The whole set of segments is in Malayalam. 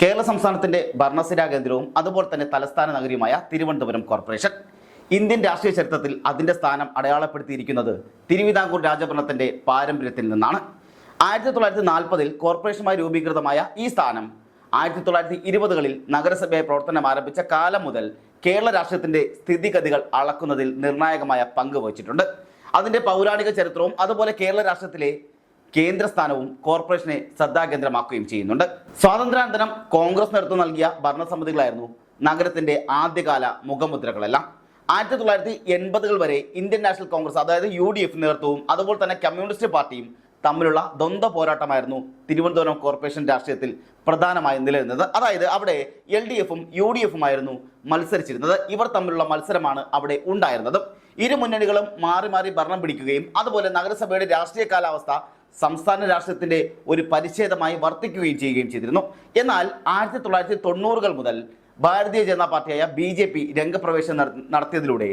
കേരള സംസ്ഥാനത്തിന്റെ ഭരണസിരാ കേന്ദ്രവും അതുപോലെ തന്നെ തലസ്ഥാന നഗരിയുമായ തിരുവനന്തപുരം കോർപ്പറേഷൻ ഇന്ത്യൻ രാഷ്ട്രീയ ചരിത്രത്തിൽ അതിന്റെ സ്ഥാനം അടയാളപ്പെടുത്തിയിരിക്കുന്നത് തിരുവിതാംകൂർ രാജഭരണത്തിന്റെ പാരമ്പര്യത്തിൽ നിന്നാണ്. 1940 കോർപ്പറേഷനുമായി രൂപീകൃതമായ ഈ സ്ഥാനം 1920കളിൽ നഗരസഭയായി പ്രവർത്തനം ആരംഭിച്ച കാലം മുതൽ കേരള രാഷ്ട്രീയത്തിന്റെ സ്ഥിതിഗതികൾ അളക്കുന്നതിൽ നിർണായകമായ പങ്ക് വഹിച്ചിട്ടുണ്ട്. അതിന്റെ പൗരാണിക ചരിത്രവും അതുപോലെ കേരള രാഷ്ട്രത്തിലെ കേന്ദ്രസ്ഥാനവും കോർപ്പറേഷനെ ശ്രദ്ധാകേന്ദ്രമാക്കുകയും ചെയ്യുന്നുണ്ട്. സ്വാതന്ത്ര്യാനന്തരം കോൺഗ്രസ് നേതൃത്വം നൽകിയ ഭരണസമിതികളായിരുന്നു നഗരത്തിന്റെ ആദ്യകാല മുഖമുദ്രകളെല്ലാം. 1980കൾ വരെ ഇന്ത്യൻ നാഷണൽ കോൺഗ്രസ് അതായത് UDF നേതൃത്വവും അതുപോലെ തന്നെ കമ്മ്യൂണിസ്റ്റ് പാർട്ടിയും തമ്മിലുള്ള ദ്വന്ദ്വ പോരാട്ടമായിരുന്നു തിരുവനന്തപുരം കോർപ്പറേഷൻ രാഷ്ട്രീയത്തിൽ പ്രധാനമായും നിലനിന്നത്. അതായത് അവിടെ LDFും UDFുമായിരുന്നു മത്സരിച്ചിരുന്നത്. ഇവർ തമ്മിലുള്ള മത്സരമാണ് അവിടെ ഉണ്ടായിരുന്നത്. ഇരു മുന്നണികളും മാറി മാറി ഭരണം പിടിക്കുകയും അതുപോലെ നഗരസഭയുടെ രാഷ്ട്രീയ കാലാവസ്ഥ സംസ്ഥാന രാഷ്ട്രീയത്തിന്റെ ഒരു പരിച്ഛേദമായി വർത്തിക്കുകയും ചെയ്യുകയും ചെയ്തിരുന്നു. എന്നാൽ 1990കൾ മുതൽ ഭാരതീയ ജനതാ പാർട്ടിയായ BJP രംഗപ്രവേശനം നടത്തിയതിലൂടെ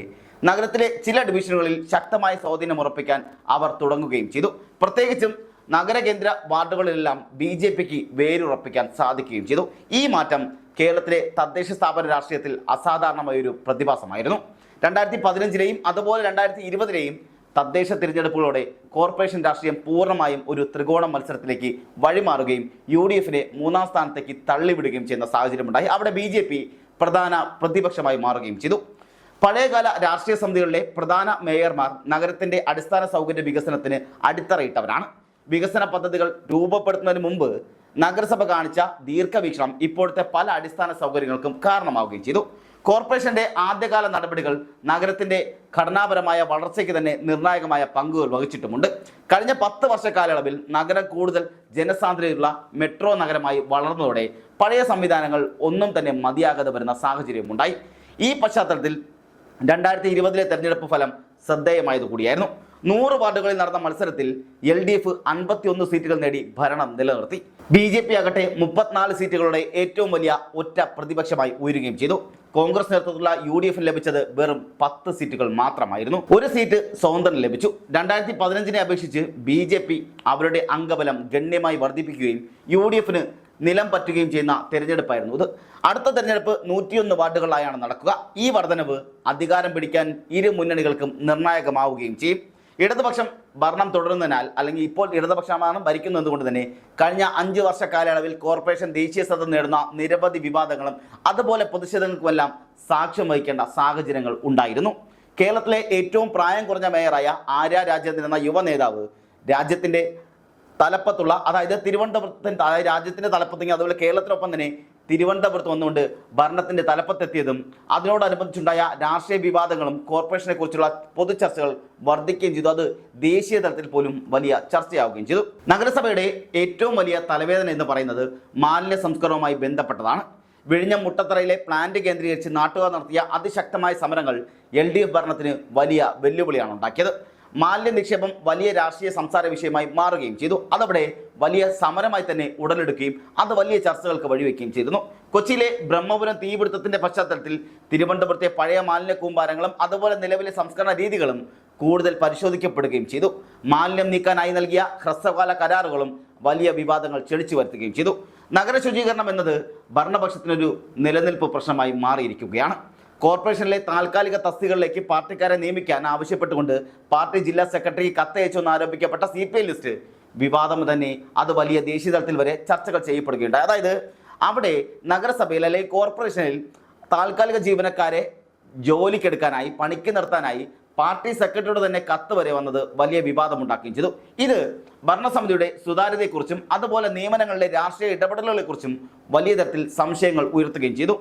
നഗരത്തിലെ ചില ഡിവിഷനുകളിൽ ശക്തമായ സ്വാധീനം ഉറപ്പിക്കാൻ അവർ തുടങ്ങുകയും ചെയ്തു. പ്രത്യേകിച്ചും നഗരകേന്ദ്ര വാർഡുകളിലെല്ലാം BJPക്ക് വേരുറപ്പിക്കാൻ സാധിക്കുകയും ചെയ്തു. ഈ മാറ്റം കേരളത്തിലെ തദ്ദേശ സ്ഥാപന രാഷ്ട്രീയത്തിൽ അസാധാരണമായൊരു പ്രതിഭാസമായിരുന്നു. 2015ലെയും അതുപോലെ 2020ലെയും തദ്ദേശ തിരഞ്ഞെടുപ്പുകളോടെ കോർപ്പറേഷൻ രാഷ്ട്രീയം പൂർണ്ണമായും ഒരു ത്രികോണ മത്സരത്തിലേക്ക് വഴിമാറുകയും UDFനെ മൂന്നാം സ്ഥാനത്തേക്ക് തള്ളിവിടുകയും ചെയ്യുന്ന സാഹചര്യമുണ്ടായി. അവിടെ BJP പ്രധാന പ്രതിപക്ഷമായി മാറുകയും ചെയ്തു. പഴയകാല രാഷ്ട്രീയ സമിതികളിലെ പ്രധാന മേയർമാർ നഗരത്തിന്റെ അടിസ്ഥാന സൗകര്യ വികസനത്തിന് അടിത്തറയിട്ടവരാണ്. വികസന പദ്ധതികൾ രൂപപ്പെടുത്തുന്നതിന് മുമ്പ് നഗരസഭ കാണിച്ച ദീർഘവീക്ഷണം ഇപ്പോഴത്തെ പല അടിസ്ഥാന സൗകര്യങ്ങൾക്കും കാരണമാവുകയും ചെയ്തു. കോർപ്പറേഷന്റെ ആദ്യകാല നടപടികൾ നഗരത്തിന്റെ ഘടനാപരമായ വളർച്ചയ്ക്ക് തന്നെ നിർണായകമായ പങ്കുകൾ വഹിച്ചിട്ടുമുണ്ട്. കഴിഞ്ഞ 10 വർഷ കാലയളവിൽ നഗരം കൂടുതൽ ജനസാന്ദ്രതയുള്ള മെട്രോ നഗരമായി വളർന്നതോടെ പഴയ സംവിധാനങ്ങൾ ഒന്നും തന്നെ മതിയാകാതെ വരുന്ന സാഹചര്യമുണ്ടായി. ഈ പശ്ചാത്തലത്തിൽ 2020ലെ തെരഞ്ഞെടുപ്പ് ഫലം ശ്രദ്ധേയമായത് കൂടിയായിരുന്നു. 100 വാർഡുകളിൽ നടന്ന മത്സരത്തിൽ LDF 51 സീറ്റുകൾ നേടി ഭരണം നിലനിർത്തി. BJP ആകട്ടെ 34 സീറ്റുകളുടെ ഏറ്റവും വലിയ ഒറ്റ പ്രതിപക്ഷമായി ഉയരുകയും ചെയ്തു. കോൺഗ്രസ് നേതൃത്വത്തിലുള്ള UDFന് ലഭിച്ചത് വെറും 10 സീറ്റുകൾ മാത്രമായിരുന്നു. ഒരു സീറ്റ് സ്വതന്ത്രന് ലഭിച്ചു. 2015നെ അപേക്ഷിച്ച് BJP അവരുടെ അംഗബലം ഗണ്യമായി വർദ്ധിപ്പിക്കുകയും UDFന് നിലം പറ്റുകയും ചെയ്യുന്ന തെരഞ്ഞെടുപ്പായിരുന്നു ഇത്. അടുത്ത തെരഞ്ഞെടുപ്പ് 101 വാർഡുകളായാണ് നടക്കുക. ഈ വർധനവ് അധികാരം പിടിക്കാൻ ഇരു മുന്നണികൾക്കും നിർണായകമാവുകയും ചെയ്യും. ഇടതുപക്ഷം ഭരണം തുടരുന്നതിനാൽ അല്ലെങ്കിൽ ഇപ്പോൾ ഇടതുപക്ഷമാണ് ഭരിക്കുന്നത് കൊണ്ട് തന്നെ കഴിഞ്ഞ 5 വർഷ കാലയളവിൽ കോർപ്പറേഷൻ ദേശീയ ശ്രദ്ധ നേടുന്ന നിരവധി വിവാദങ്ങളും അതുപോലെ പ്രതിഷേധങ്ങൾക്കുമെല്ലാം സാക്ഷ്യം വഹിക്കേണ്ട സാഹചര്യങ്ങൾ ഉണ്ടായിരുന്നു. കേരളത്തിലെ ഏറ്റവും പ്രായം കുറഞ്ഞ മേയറായ ആര്യ രാജേന്ദ്രൻ എന്ന യുവ നേതാവ് രാജ്യത്തിന്റെ തലപ്പത്തുള്ള അതായത് തിരുവനന്തപുരത്തിന് അതായത് രാജ്യത്തിന്റെ തലപ്പത്തെങ്കിൽ അതുപോലെ കേരളത്തിനൊപ്പം തന്നെ തിരുവനന്തപുരത്ത് വന്നുകൊണ്ട് ഭരണത്തിന്റെ തലപ്പത്തെത്തിയതും അതിനോടനുബന്ധിച്ചുണ്ടായ രാഷ്ട്രീയ വിവാദങ്ങളും കോർപ്പറേഷനെ കുറിച്ചുള്ള പൊതുചർച്ചകൾ വർദ്ധിക്കുകയും ചെയ്തു. അത് ദേശീയ തലത്തിൽ പോലും വലിയ ചർച്ചയാവുകയും ചെയ്തു. നഗരസഭയുടെ ഏറ്റവും വലിയ തലവേദന എന്ന് പറയുന്നത് മാലിന്യ സംസ്കരണവുമായി ബന്ധപ്പെട്ടതാണ്. വിഴിഞ്ഞം മുട്ടത്തറയിലെ പ്ലാന്റ് കേന്ദ്രീകരിച്ച് നാട്ടുകാർ നടത്തിയ അതിശക്തമായ സമരങ്ങൾ LDF ഭരണത്തിന് വലിയ വെല്ലുവിളിയാണ് ഉണ്ടാക്കിയത്. മാലിന്യ നിക്ഷേപം വലിയ രാഷ്ട്രീയ സംസാര വിഷയമായി മാറുകയും ചെയ്തു. അതവിടെ വലിയ സമരമായി തന്നെ ഉടലെടുക്കുകയും അത് വലിയ ചർച്ചകൾക്ക് വഴിവെക്കുകയും ചെയ്തിരുന്നു. കൊച്ചിയിലെ ബ്രഹ്മപുരം തീപിടുത്തത്തിന്റെ പശ്ചാത്തലത്തിൽ തിരുവനന്തപുരത്തെ പഴയ മാലിന്യ കൂമ്പാരങ്ങളും അതുപോലെ നിലവിലെ സംസ്കരണ രീതികളും കൂടുതൽ പരിശോധിക്കപ്പെടുകയും ചെയ്തു. മാലിന്യം നീക്കാനായി നൽകിയ ഹ്രസ്വകാല കരാറുകളും വലിയ വിവാദങ്ങൾ ക്ഷണിച്ചു വരുത്തുകയും ചെയ്തു. നഗര ശുചീകരണം എന്നത് ഭരണപക്ഷത്തിനൊരു നിലനിൽപ്പ് പ്രശ്നമായി മാറിയിരിക്കുകയാണ്. കോർപ്പറേഷനിലെ താൽക്കാലിക തസ്തികകളിലേക്ക് പാർട്ടിക്കാരെ നിയമിക്കാൻ ആവശ്യപ്പെട്ടുകൊണ്ട് പാർട്ടി ജില്ലാ സെക്രട്ടറി കത്തയച്ചെന്ന് ആരോപിക്കപ്പെട്ട CPI ലിസ്റ്റ് വിവാദം തന്നെ അത് വലിയ ദേശീയ തലത്തിൽ വരെ ചർച്ചകൾ ചെയ്യപ്പെടുകയുണ്ടായി. അതായത് അവിടെ നഗരസഭയിൽ അല്ലെങ്കിൽ കോർപ്പറേഷനിൽ താൽക്കാലിക ജീവനക്കാരെ ജോലിക്കെടുക്കാനായി പണിക്ക് നിർത്താനായി പാർട്ടി സെക്രട്ടറിയോട് തന്നെ കത്ത് വരെ വന്നത് വലിയ വിവാദമുണ്ടാക്കുകയും ചെയ്തു. ഇത് ഭരണസമിതിയുടെ സുതാര്യതയെക്കുറിച്ചും അതുപോലെ നിയമനങ്ങളിലെ രാഷ്ട്രീയ ഇടപെടലുകളെക്കുറിച്ചും വലിയ തരത്തിൽ സംശയങ്ങൾ ഉയർത്തുകയും ചെയ്തു.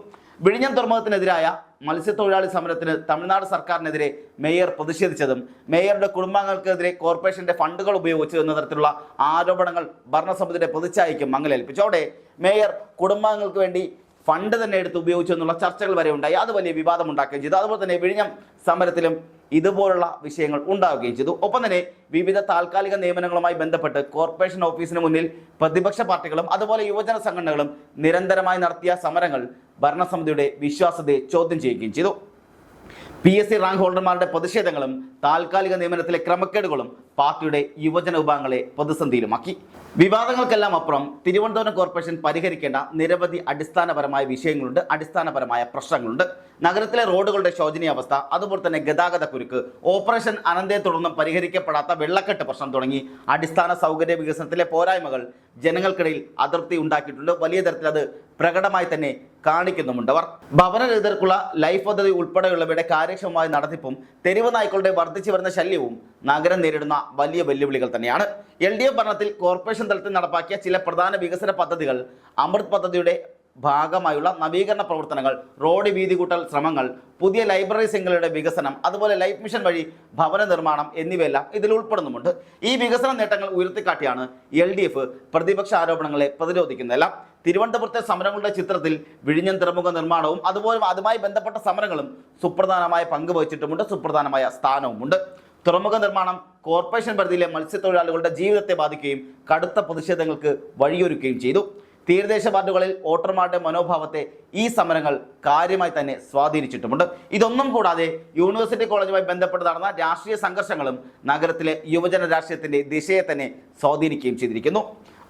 വിഴിഞ്ഞം തുറമുഖത്തിനെതിരായ മത്സ്യത്തൊഴിലാളി സമരത്തിന് തമിഴ്നാട് സർക്കാരിനെതിരെ മേയർ പ്രതിഷേധിച്ചതും മേയറുടെ കുടുംബാംഗങ്ങൾക്കെതിരെ കോർപ്പറേഷന്റെ ഫണ്ടുകൾ ഉപയോഗിച്ചു എന്ന തരത്തിലുള്ള ആരോപണങ്ങൾ ഭരണസമിതിയുടെ പ്രതിച്ഛായയ്ക്ക് മങ്ങലേൽപ്പിച്ചു. അവിടെ മേയർ കുടുംബാംഗങ്ങൾക്ക് വേണ്ടി ഫണ്ട് തന്നെ എടുത്ത് ഉപയോഗിച്ചു എന്നുള്ള ചർച്ചകൾ വരെ ഉണ്ടായി. അത് വലിയ വിവാദം ഉണ്ടാക്കുകയും ചെയ്തു. അതുപോലെ തന്നെ വിഴിഞ്ഞം സമരത്തിലും ഇതുപോലുള്ള വിഷയങ്ങൾ ഉണ്ടാവുകയും ചെയ്തു. ഒപ്പം തന്നെ വിവിധ താൽക്കാലിക നിയമനങ്ങളുമായി ബന്ധപ്പെട്ട് കോർപ്പറേഷൻ ഓഫീസിന് മുന്നിൽ പ്രതിപക്ഷ പാർട്ടികളും അതുപോലെ യുവജന സംഘടനകളും നിരന്തരമായി നടത്തിയ സമരങ്ങൾ ഭരണസമിതിയുടെ വിശ്വാസ്യതയെ ചോദ്യം ചെയ്യുകയും ചെയ്തു. PSC റാങ്ക് ഹോൾഡർമാരുടെ പ്രതിഷേധങ്ങളും താൽക്കാലിക നിയമനത്തിലെ ക്രമക്കേടുകളും പാർട്ടിയുടെ യുവജന വിഭാഗങ്ങളെ പ്രതിസന്ധിയിലുമാക്കി. വിവാദങ്ങൾക്കെല്ലാം അപ്പുറം തിരുവനന്തപുരം കോർപ്പറേഷൻ പരിഹരിക്കേണ്ട നിരവധി അടിസ്ഥാനപരമായ വിഷയങ്ങളുണ്ട്, അടിസ്ഥാനപരമായ പ്രശ്നങ്ങളുണ്ട്. നഗരത്തിലെ റോഡുകളുടെ ശോചനീയാവസ്ഥ, അതുപോലെ തന്നെ ഗതാഗത കുരുക്ക്, ഓപ്പറേഷൻ അനന്തയെ തുടർന്നും പരിഹരിക്കപ്പെടാത്ത വെള്ളക്കെട്ട് പ്രശ്നം തുടങ്ങി അടിസ്ഥാന സൗകര്യ വികസനത്തിലെ പോരായ്മകൾ ജനങ്ങൾക്കിടയിൽ അതൃപ്തി ഉണ്ടാക്കിയിട്ടുണ്ട്. വലിയ തരത്തിൽ അത് പ്രകടമായി തന്നെ കാണിക്കുന്നുമുണ്ട് അവർ. ഭവനരഹിതർക്കുള്ള ലൈഫ് പദ്ധതി ഉൾപ്പെടെയുള്ളവയുടെ കാര്യക്ഷമമായ നടത്തിപ്പും തെരുവ് നായ്ക്കളുടെ വർദ്ധിച്ചു വരുന്ന ശല്യവും നഗരം നേരിടുന്ന വലിയ വെല്ലുവിളികൾ തന്നെയാണ്. LDF ഭരണത്തിൽ കോർപ്പറേഷൻ തലത്തിൽ നടപ്പാക്കിയ ചില പ്രധാന വികസന പദ്ധതികൾ, അമൃത് പദ്ധതിയുടെ ഭാഗമായുള്ള നവീകരണ പ്രവർത്തനങ്ങൾ, റോഡ് വീതി കൂട്ടൽ ശ്രമങ്ങൾ, പുതിയ ലൈബ്രറി ശൃംഖലയുടെ വികസനം, അതുപോലെ ലൈഫ് മിഷൻ വഴി ഭവന നിർമ്മാണം എന്നിവയെല്ലാം ഇതിൽ ഉൾപ്പെടുന്നുമുണ്ട്. ഈ വികസന നേട്ടങ്ങൾ ഉയർത്തിക്കാട്ടിയാണ് LDF പ്രതിപക്ഷ ആരോപണങ്ങളെ പ്രതിരോധിക്കുന്നതെല്ലാം. തിരുവനന്തപുരത്തെ സമരങ്ങളുടെ ചിത്രത്തിൽ വിഴിഞ്ഞം തുറമുഖ നിർമ്മാണവും അതുപോലെ അതുമായി ബന്ധപ്പെട്ട സമരങ്ങളും സുപ്രധാനമായ പങ്ക് വഹിച്ചിട്ടുമുണ്ട്, സുപ്രധാനമായ സ്ഥാനവുമുണ്ട്. തുറമുഖ നിർമ്മാണം കോർപ്പറേഷൻ പരിധിയിലെ മത്സ്യത്തൊഴിലാളികളുടെ ജീവിതത്തെ ബാധിക്കുകയും കടുത്ത പ്രതിഷേധങ്ങൾക്ക് വഴിയൊരുക്കുകയും ചെയ്തു. തീരദേശ വാർഡുകളിൽ വോട്ടർമാരുടെ മനോഭാവത്തെ ഈ സമരങ്ങൾ കാര്യമായി തന്നെ സ്വാധീനിച്ചിട്ടുമുണ്ട്. ഇതൊന്നും കൂടാതെ യൂണിവേഴ്സിറ്റി കോളേജുമായി ബന്ധപ്പെട്ട് നടന്ന രാഷ്ട്രീയ സംഘർഷങ്ങളും നഗരത്തിലെ യുവജന രാഷ്ട്രീയത്തിന്റെ ദിശയെ തന്നെ സ്വാധീനിക്കുകയും ചെയ്തിരിക്കുന്നു.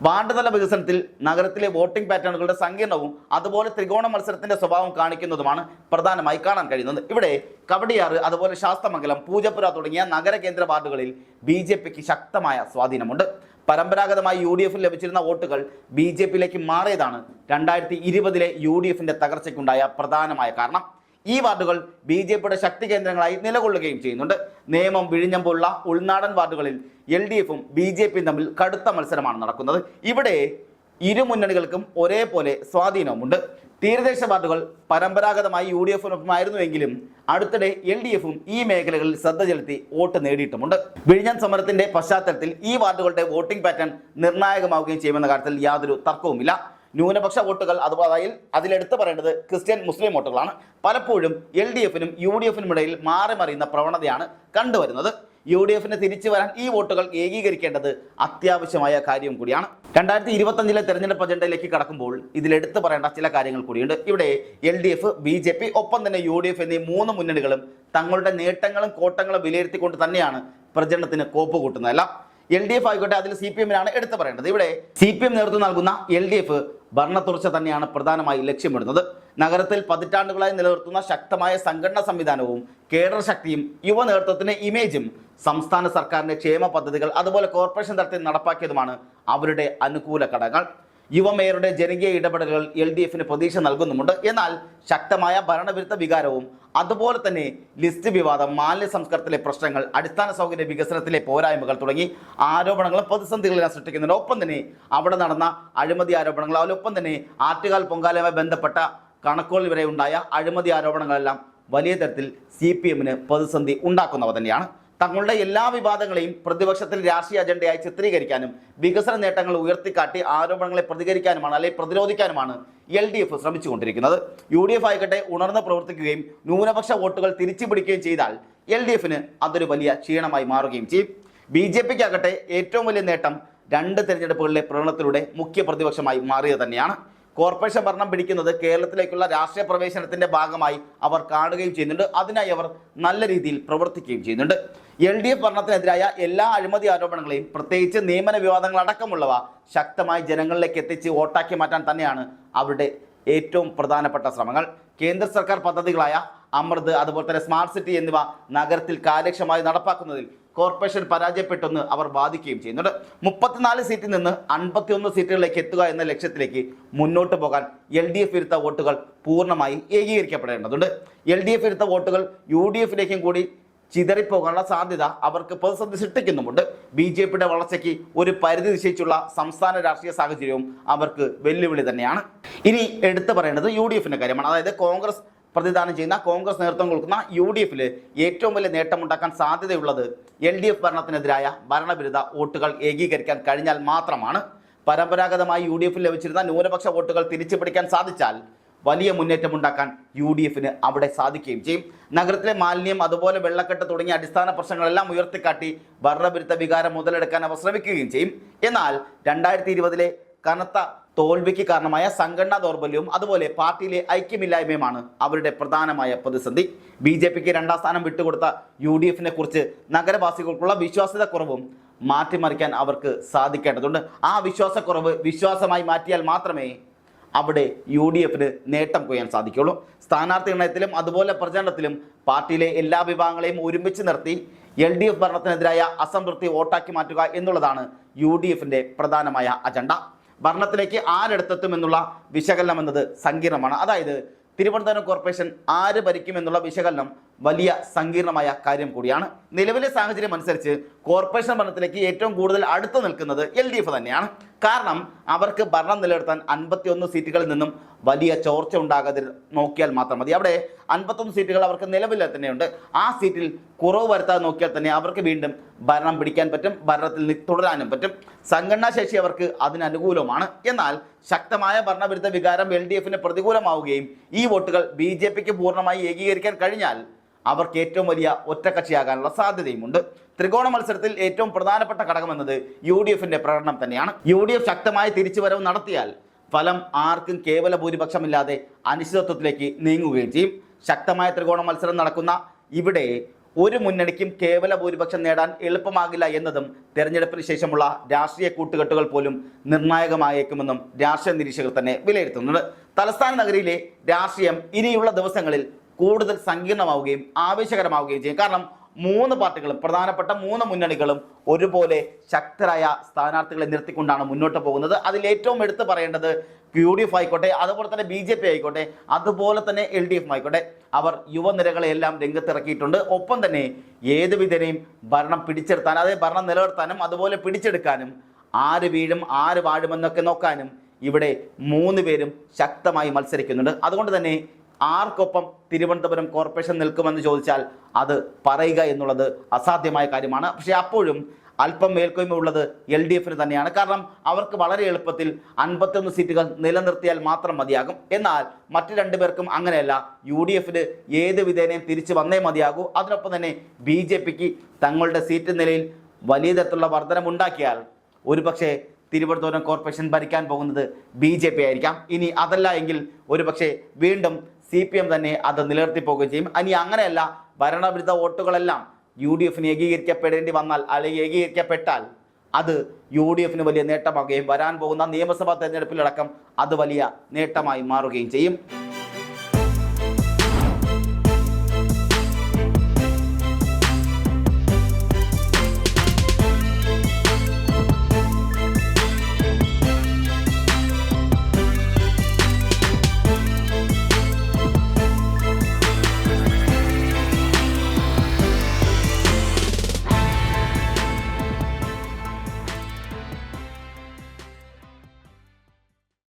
വാർഡ് തല വികസനത്തിൽ നഗരത്തിലെ വോട്ടിംഗ് പാറ്റേണുകളുടെ സങ്കീർണവും അതുപോലെ ത്രികോണ മത്സരത്തിന്റെ സ്വഭാവം കാണിക്കുന്നതുമാണ് പ്രധാനമായി കാണാൻ കഴിയുന്നത്. ഇവിടെ കവടിയാറ്, അതുപോലെ ശാസ്തമംഗലം, പൂജപ്പുര തുടങ്ങിയ നഗര കേന്ദ്ര വാർഡുകളിൽ BJPക്ക് ശക്തമായ സ്വാധീനമുണ്ട്. പരമ്പരാഗതമായി UDF ലഭിച്ചിരുന്ന വോട്ടുകൾ BJPയിലേക്ക് മാറിയതാണ് 2020 UDFന്റെ തകർച്ചയ്ക്കുണ്ടായ പ്രധാനമായ കാരണം. ഈ വാർഡുകൾ BJPയുടെ ശക്തി കേന്ദ്രങ്ങളായി നിലകൊള്ളുകയും ചെയ്യുന്നുണ്ട്. നേമം, വിഴിഞ്ഞം പോലുള്ള ഉൾനാടൻ വാർഡുകളിൽ LDFും BJPയും തമ്മിൽ കടുത്ത മത്സരമാണ് നടക്കുന്നത്. ഇവിടെ ഇരു മുന്നണികൾക്കും ഒരേപോലെ സ്വാധീനവുമുണ്ട്. തീരദേശ വാർഡുകൾ പരമ്പരാഗതമായി UDFിനൊപ്പമായിരുന്നുവെങ്കിലും അടുത്തിടെ LDFും ഈ മേഖലകളിൽ ശ്രദ്ധ ചെലുത്തി വോട്ട് നേടിയിട്ടുമുണ്ട്. വിഴിഞ്ഞം സമരത്തിന്റെ പശ്ചാത്തലത്തിൽ ഈ വാർഡുകളുടെ വോട്ടിംഗ് പാറ്റേൺ നിർണായകമാവുകയും ചെയ്യുമെന്ന കാര്യത്തിൽ യാതൊരു തർക്കവുമില്ല. ന്യൂനപക്ഷ വോട്ടുകൾ അതുപോലെ അതിലെടുത്ത് പറയേണ്ടത് ക്രിസ്ത്യൻ മുസ്ലിം വോട്ടുകളാണ്. പലപ്പോഴും LDFിനും UDFിനും ഇടയിൽ മാറി മറിയുന്ന പ്രവണതയാണ് കണ്ടുവരുന്നത്. UDFിന് തിരിച്ചു വരാൻ ഈ വോട്ടുകൾ ഏകീകരിക്കേണ്ടത് അത്യാവശ്യമായ കാര്യം കൂടിയാണ്. 2025 തെരഞ്ഞെടുപ്പ് അജണ്ടയിലേക്ക് കടക്കുമ്പോൾ ഇതിലെടുത്ത് പറയേണ്ട ചില കാര്യങ്ങൾ കൂടിയുണ്ട്. ഇവിടെ LDF, BJP ഒപ്പം തന്നെ UDF എന്നീ മൂന്ന് മുന്നണികളും തങ്ങളുടെ നേട്ടങ്ങളും കോട്ടങ്ങളും വിലയിരുത്തിക്കൊണ്ട് തന്നെയാണ് പ്രചരണത്തിന് കോപ്പ് കൂട്ടുന്നതെല്ലാം. LDF ആയിക്കോട്ടെ, അതിൽ CPMനാണ് എടുത്തു പറയേണ്ടത്. ഇവിടെ CPM നേതൃത്വം നൽകുന്ന LDF ഭരണത്തുടർച്ച തന്നെയാണ് പ്രധാനമായി ലക്ഷ്യമിടുന്നത്. നഗരത്തിൽ പതിറ്റാണ്ടുകളായി നിലനിർത്തുന്ന ശക്തമായ സംഘടനാ സംവിധാനവും കേഡർ ശക്തിയും യുവ നേതൃത്വത്തിന്റെ ഇമേജും സംസ്ഥാന സർക്കാരിന്റെ ക്ഷേമ പദ്ധതികൾ അതുപോലെ കോർപ്പറേഷൻ തലത്തിൽ നടപ്പാക്കിയതുമാണ് അവരുടെ അനുകൂല ഘടകങ്ങൾ. യുവ മേയറുടെ ജനകീയ ഇടപെടലുകൾ LDFന് പ്രതീക്ഷ നൽകുന്നുമുണ്ട്. എന്നാൽ ശക്തമായ ഭരണവിരുദ്ധ വികാരവും അതുപോലെ തന്നെ ലിസ്റ്റ് വിവാദം, മാലിന്യ സംസ്കരണത്തിലെ പ്രശ്നങ്ങൾ, അടിസ്ഥാന സൗകര്യ വികസനത്തിലെ പോരായ്മകൾ തുടങ്ങി ആരോപണങ്ങളും പ്രതിസന്ധികളെല്ലാം സൃഷ്ടിക്കുന്നുണ്ട്. ഒപ്പം തന്നെ അവിടെ നടന്ന അഴിമതി ആരോപണങ്ങൾ, അതിലൊപ്പം തന്നെ ആറ്റുകാൽ പൊങ്കാലയുമായി ബന്ധപ്പെട്ട കണക്കുകളിൽ വരെ ഉണ്ടായ അഴിമതി ആരോപണങ്ങളെല്ലാം വലിയ തരത്തിൽ CPMന് പ്രതിസന്ധി ഉണ്ടാക്കുന്നവ തന്നെയാണ്. തങ്ങളുടെ എല്ലാ വിവാദങ്ങളെയും പ്രതിപക്ഷത്തിൽ രാഷ്ട്രീയ അജണ്ടയായി ചിത്രീകരിക്കാനും വികസന നേട്ടങ്ങൾ ഉയർത്തിക്കാട്ടി ആരോപണങ്ങളെ പ്രതികരിക്കാനുമാണ് അല്ലെങ്കിൽ പ്രതിരോധിക്കാനുമാണ് LDF ശ്രമിച്ചുകൊണ്ടിരിക്കുന്നത്. UDF ആയിക്കട്ടെ ഉണർന്ന് പ്രവർത്തിക്കുകയും ന്യൂനപക്ഷ വോട്ടുകൾ തിരിച്ചു പിടിക്കുകയും ചെയ്താൽ LDFന് അതൊരു വലിയ ക്ഷീണമായി മാറുകയും ചെയ്യും. BJPക്കാകട്ടെ ഏറ്റവും വലിയ നേട്ടം 2 തെരഞ്ഞെടുപ്പുകളിലെ പ്രകടനത്തിലൂടെ മുഖ്യ പ്രതിപക്ഷമായി മാറിയത് തന്നെയാണ്. കോർപ്പറേഷൻ ഭരണം പിടിക്കുന്നത് കേരളത്തിലേക്കുള്ള രാഷ്ട്രീയ പ്രവേശനത്തിന്റെ ഭാഗമായി അവർ കാണുകയും ചെയ്യുന്നുണ്ട്. അതിനായി അവർ നല്ല രീതിയിൽ പ്രവർത്തിക്കുകയും ചെയ്യുന്നുണ്ട്. LDF ഭരണത്തിനെതിരായ എല്ലാ അഴിമതി ആരോപണങ്ങളെയും പ്രത്യേകിച്ച് നിയമന വിവാദങ്ങൾ അടക്കമുള്ളവ ശക്തമായി ജനങ്ങളിലേക്ക് എത്തിച്ച് വോട്ടാക്കി മാറ്റാൻ തന്നെയാണ് അവരുടെ ഏറ്റവും പ്രധാനപ്പെട്ട ശ്രമങ്ങൾ. കേന്ദ്ര സർക്കാർ പദ്ധതികളായ അമൃത്, അതുപോലെ തന്നെ സ്മാർട്ട് സിറ്റി എന്നിവ നഗരത്തിൽ കാര്യക്ഷമമായി നടപ്പാക്കുന്നതിൽ കോർപ്പറേഷൻ പരാജയപ്പെട്ടെന്ന് അവർ വാദിക്കുകയും ചെയ്യുന്നുണ്ട്. 34 സീറ്റിൽ നിന്ന് 51 സീറ്റുകളിലേക്ക് എത്തുക എന്ന ലക്ഷ്യത്തിലേക്ക് മുന്നോട്ട് പോകാൻ LDF വിരുദ്ധ വോട്ടുകൾ പൂർണ്ണമായി ഏകീകരിക്കപ്പെടേണ്ടതുണ്ട്. LDF വിരുദ്ധ വോട്ടുകൾ UDFിലേക്കും കൂടി ചിതറിപ്പോകാനുള്ള സാധ്യത അവർക്ക് പ്രതിസന്ധി സൃഷ്ടിക്കുന്നുമുണ്ട്. BJPയുടെ വളർച്ചയ്ക്ക് ഒരു പരിധി നിശ്ചയിച്ചുള്ള സംസ്ഥാന രാഷ്ട്രീയ സാഹചര്യവും അവർക്ക് വെല്ലുവിളി തന്നെയാണ്. ഇനി എടുത്തു പറയേണ്ടത് UDFിന്റെ കാര്യമാണ്. അതായത് കോൺഗ്രസ് പ്രതിദാനം ചെയ്യുന്ന, കോൺഗ്രസ് നേതൃത്വം കൊടുക്കുന്ന UDFിൽ ഏറ്റവും വലിയ നേട്ടമുണ്ടാക്കാൻ സാധ്യതയുള്ളത് LDF ഭരണത്തിനെതിരായ ഭരണവിരുദ്ധ വോട്ടുകൾ ഏകീകരിക്കാൻ കഴിഞ്ഞാൽ മാത്രമാണ്. പരമ്പരാഗതമായി UDFിൽ ലഭിച്ചിരുന്ന ന്യൂനപക്ഷ വോട്ടുകൾ തിരിച്ചു പിടിക്കാൻ സാധിച്ചാൽ വലിയ മുന്നേറ്റമുണ്ടാക്കാൻ UDFിന് അവിടെ സാധിക്കുകയും ചെയ്യും. നഗരത്തിലെ മാലിന്യം, അതുപോലെ വെള്ളക്കെട്ട് തുടങ്ങിയ അടിസ്ഥാന പ്രശ്നങ്ങളെല്ലാം ഉയർത്തിക്കാട്ടി ഭരണവിരുദ്ധ വികാരം മുതലെടുക്കാൻ അവർ ശ്രമിക്കുകയും ചെയ്യും. എന്നാൽ 2020 കനത്ത തോൽവിക്ക് കാരണമായ സംഘടനാ ദൗർബല്യവും അതുപോലെ പാർട്ടിയിലെ ഐക്യമില്ലായ്മയുമാണ് അവരുടെ പ്രധാനമായ പ്രതിസന്ധി. BJPക്ക് 2ാം സ്ഥാനം വിട്ടുകൊടുത്ത UDFനെ കുറിച്ച് നഗരവാസികൾക്കുള്ള വിശ്വാസ്യതക്കുറവും മാറ്റിമറിക്കാൻ അവർക്ക് സാധിക്കേണ്ടതുണ്ട്. ആ വിശ്വാസക്കുറവ് വിശ്വാസമായി മാറ്റിയാൽ മാത്രമേ അവിടെ UDFന് നേട്ടം കൊയ്യാൻ സാധിക്കുള്ളൂ. സ്ഥാനാർത്ഥി നിർണയത്തിലും അതുപോലെ പ്രചരണത്തിലും പാർട്ടിയിലെ എല്ലാ വിഭാഗങ്ങളെയും ഒരുമിച്ച് നിർത്തി LDF ഭരണത്തിനെതിരായ അസംതൃപ്തി വോട്ടാക്കി മാറ്റുക എന്നുള്ളതാണ് UDFന്റെ പ്രധാനമായ അജണ്ട. ഭരണത്തിലേക്ക് ആരെടുത്തെത്തുമെന്നുള്ള വിശകലനം എന്നത് സങ്കീർണമാണ്. അതായത് തിരുവനന്തപുരം കോർപ്പറേഷൻ ആര് ഭരിക്കുമെന്നുള്ള വിശകലനം വലിയ സങ്കീർണമായ കാര്യം കൂടിയാണ്. നിലവിലെ സാഹചര്യം അനുസരിച്ച് കോർപ്പറേഷൻ ഭരണത്തിലേക്ക് ഏറ്റവും കൂടുതൽ അടുത്ത് നിൽക്കുന്നത് LDF തന്നെയാണ്. കാരണം അവർക്ക് ഭരണം നിലനിർത്താൻ 51 സീറ്റുകളിൽ നിന്നും വലിയ ചോർച്ച ഉണ്ടാകാതെ നോക്കിയാൽ മാത്രം മതി. അവിടെ 51 സീറ്റുകൾ അവർക്ക് നിലവിൽ തന്നെയുണ്ട്. ആ സീറ്റിൽ കുറവ് വരുത്താതെ നോക്കിയാൽ തന്നെ അവർക്ക് വീണ്ടും ഭരണം പിടിക്കാൻ പറ്റും, ഭരണത്തിൽ തുടരാനും പറ്റും. സംഘടനാ ശേഷി അവർക്ക് അതിനനുകൂലമാണ്. എന്നാൽ ശക്തമായ ഭരണവിരുദ്ധ വികാരം LDFന് പ്രതികൂലമാവുകയും ഈ വോട്ടുകൾ BJPക്ക് പൂർണ്ണമായി ഏകീകരിക്കാൻ കഴിഞ്ഞാൽ അവർക്ക് ഏറ്റവും വലിയ ഒറ്റക്കക്ഷിയാകാനുള്ള സാധ്യതയുമുണ്ട്. ത്രികോണ മത്സരത്തിൽ ഏറ്റവും പ്രധാനപ്പെട്ട ഘടകമെന്നത് UDFന്റെ പ്രകടനം തന്നെയാണ്. UDF ശക്തമായ തിരിച്ചുവരവ് നടത്തിയാൽ ഫലം ആർക്കും കേവല ഭൂരിപക്ഷമില്ലാതെ അനിശ്ചിതത്വത്തിലേക്ക് നീങ്ങുകയും ചെയ്യും. ശക്തമായ ത്രികോണ മത്സരം നടക്കുന്ന ഇവിടെ ഒരു മുന്നണിക്കും കേവല ഭൂരിപക്ഷം നേടാൻ എളുപ്പമാകില്ല എന്നതും തെരഞ്ഞെടുപ്പിന് ശേഷമുള്ള രാഷ്ട്രീയ കൂട്ടുകെട്ടുകൾ പോലും നിർണായകമായേക്കുമെന്നും രാഷ്ട്രീയ നിരീക്ഷകർ തന്നെ വിലയിരുത്തുന്നുണ്ട്. തലസ്ഥാന നഗരിയിലെ രാഷ്ട്രീയം ഇനിയുള്ള ദിവസങ്ങളിൽ കൂടുതൽ സങ്കീർണമാവുകയും ആവേശകരമാവുകയും ചെയ്യും. കാരണം 3 പാർട്ടികളും പ്രധാനപ്പെട്ട 3 മുന്നണികളും ഒരുപോലെ ശക്തരായ സ്ഥാനാർത്ഥികളെ നിർത്തിക്കൊണ്ടാണ് മുന്നോട്ട് പോകുന്നത്. അതിൽ ഏറ്റവും എടുത്തു പറയേണ്ടത് UDF ആയിക്കോട്ടെ, അതുപോലെ തന്നെ BJP ആയിക്കോട്ടെ, അതുപോലെ തന്നെ LDF ആയിക്കോട്ടെ. അവർ യുവനിരകളെയെല്ലാം രംഗത്തിറക്കിയിട്ടുണ്ട്. ഒപ്പം തന്നെ ഏത് വിധേനയും ഭരണം പിടിച്ചെടുത്താൻ, അതായത് ഭരണം നിലനിർത്താനും അതുപോലെ പിടിച്ചെടുക്കാനും ആര് വീഴും ആര് വാഴുമെന്നൊക്കെ നോക്കാനും ഇവിടെ 3 പേരും ശക്തമായി മത്സരിക്കുന്നുണ്ട്. അതുകൊണ്ട് തന്നെ ആർക്കൊപ്പം തിരുവനന്തപുരം കോർപ്പറേഷൻ നിൽക്കുമെന്ന് ചോദിച്ചാൽ അത് പറയുക എന്നുള്ളത് അസാധ്യമായ കാര്യമാണ്. പക്ഷേ അപ്പോഴും അല്പം മേൽക്കോയ്മ ഉള്ളത് LDFന് തന്നെയാണ്. കാരണം അവർക്ക് വളരെ എളുപ്പത്തിൽ 51 സീറ്റുകൾ നിലനിർത്തിയാൽ മാത്രം മതിയാകും. എന്നാൽ മറ്റു 2 പേർക്കും അങ്ങനെയല്ല. UDFന് ഏത് വിധേനയും തിരിച്ചു വന്നേ മതിയാകൂ. അതിനൊപ്പം തന്നെ BJPക്ക് തങ്ങളുടെ സീറ്റ് നിലയിൽ വലിയ തരത്തിലുള്ള വർധനമുണ്ടാക്കിയാൽ ഒരുപക്ഷെ തിരുവനന്തപുരം കോർപ്പറേഷൻ ഭരിക്കാൻ പോകുന്നത് BJP ആയിരിക്കാം. ഇനി അതല്ല എങ്കിൽ ഒരുപക്ഷെ വീണ്ടും CPM തന്നെ അത് നിലനിർത്തി പോകുകയും ചെയ്യും. ഇനി അങ്ങനെയല്ല, ഭരണവിരുദ്ധ വോട്ടുകളെല്ലാം UDFന് ഏകീകരിക്കപ്പെടേണ്ടി വന്നാൽ അല്ലെങ്കിൽ ഏകീകരിക്കപ്പെട്ടാൽ അത് UDFന് വലിയ നേട്ടമാകുകയും വരാൻ പോകുന്ന നിയമസഭാ തെരഞ്ഞെടുപ്പിലടക്കം അത് വലിയ നേട്ടമായി മാറുകയും ചെയ്യും.